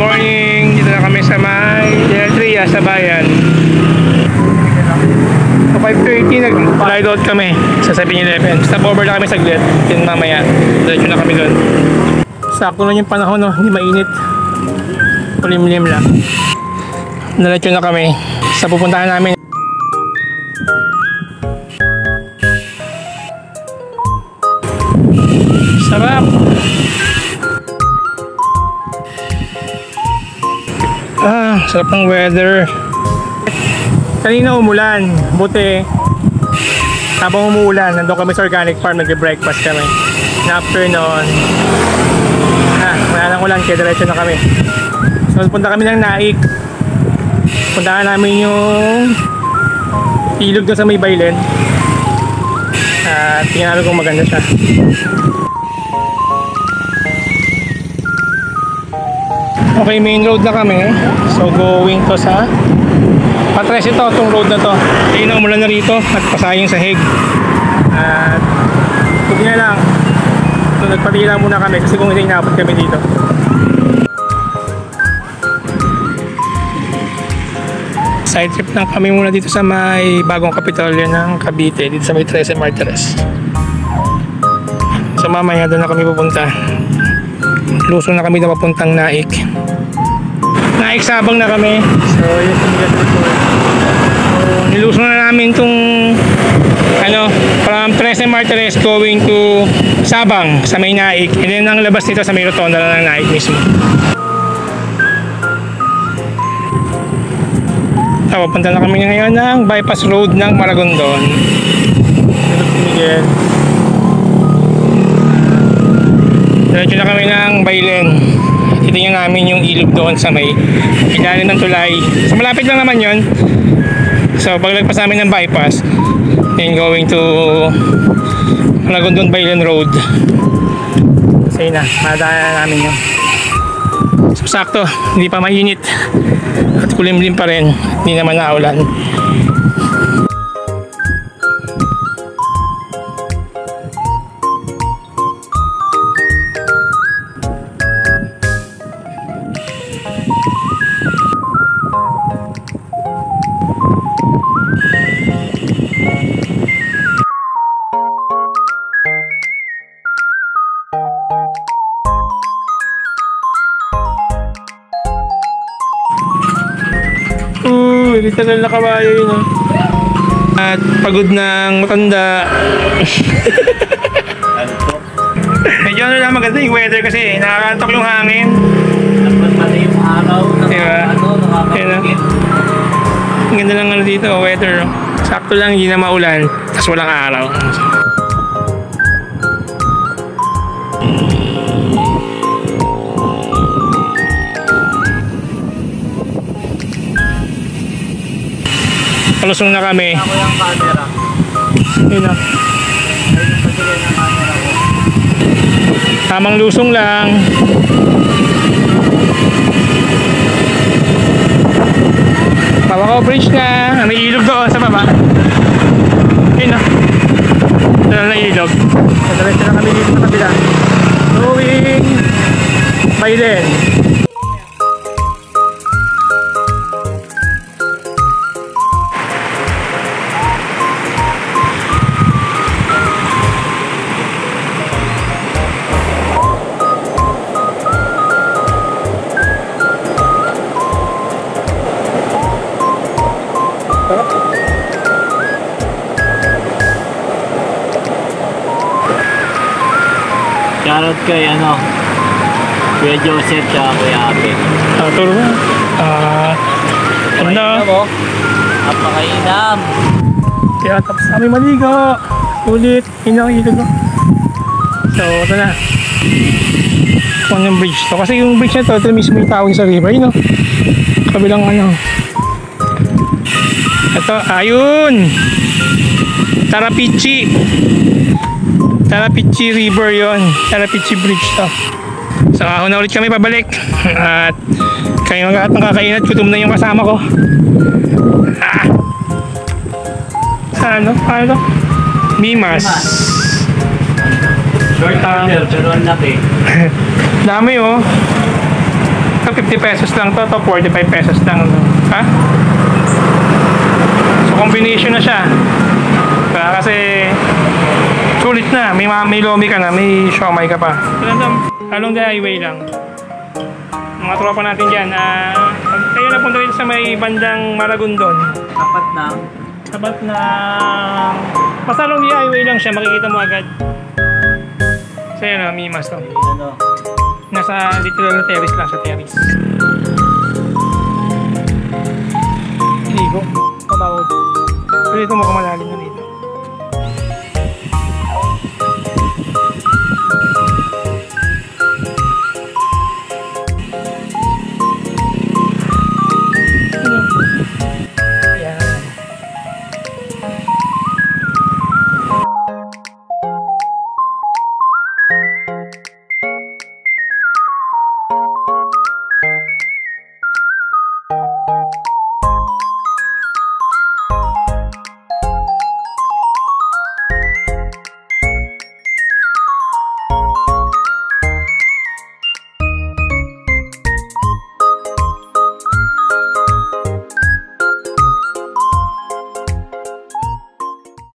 morning! Dito na kami sa may Tria sa bayan. So 5:30 nag-ride out kami sa 7-Eleven. Stop over na kami saglit. Then mamaya, diretso na kami doon. Sakto lang yung panahon, no? Hindi mainit. Kulimlim lang. Diretso na kami sa pupuntahan namin. Sarap! Sarap ng weather. Kanina umulan, buti habang umuulan, nandun kami sa organic farm, nag-breakfast kami. And after noon, wala nang ulan, kaya diretso na kami. So punta kami ng Naik. Puntahan namin yung ilog doon sa may Baylen. At tingnan namin kung maganda siya. Okay, main road na kami. So going to sa Patres ito, itong road na to. Ayun na, umulan na rito at pasayang sahig. At huwag na lang. So nagpatila muna kami kasi kung hindi inabot kami dito. Side trip lang kami muna dito sa may bagong kapitolyo ng Cavite, dito sa may 13 Martires. So mamaya doon na kami pupunta. Lusong na kami na papuntang Naik. Naik Sabang na kami. So yun yung report. So nilusong na namin itong from 13 Martires going to Sabang sa may Naik. And then ang labas nito sa may rotonda na ng Naik mismo. So papunta na kami ngayon ng bypass road ng Maragondon. Miguel. Diretso na kami ng Baylen. Titingnan namin yung ilog doon sa may ilalim ng tulay. So malapit lang naman yun. So paglagpas namin ng bypass, then going to Maragondon Baylen Road. So yun na, madaanan namin yun. So sakto, hindi pa mainit at kulimlim pa rin, hindi naman naulan. Literal na kabayo yun, oh. At pagod ng matanda. Medyo lang maganda yung weather kasi nakakantok yung hangin. Pati yung araw, diba? Ang ganda lang dito, weather. Sakto lang, hindi na maulan, tapos walang araw. Palusong na kami. Ako yung camera. Yun na. Tamang lusong lang. Pawakaw bridge na. May ilog doon sa baba. Yun na. Dala na ilog. Diretso na kami dito sa kabila. Going Baylen. Shoutout kay Kuya Joseph at Kuya Ape. Turo mo. Napakainam. Kaya tapos kami maligo. Ulit. Ilog. So ito na. Kung yung bridge to. Kasi yung bridge na to, ito mismo yung tawag sa river. Yun, no? Kabilang ito, ayun. Tarapichi River yon. Tarapichi Bridge to. So ahon na ulit kami pabalik. At kayo mga ng kakainat, gutom na yung kasama ko. Ano to? Mimas. Short order, pero ang laki. Dami, oh. ito 50 pesos lang to 45 pesos lang. Ha? So combination na siya. Kaya kasi sulit na, may lomi ka na, may siomay ka pa. Along the highway lang. Mga tropa natin dyan, kayo napunta rin sa may bandang Maragondon. Tapat na basta along the highway lang siya, makikita mo agad. So yun, Mimas to. Ano? Nasa literal terrace lang sa terrace. Iligo. Pabawod. Pero dito mo kumalalim.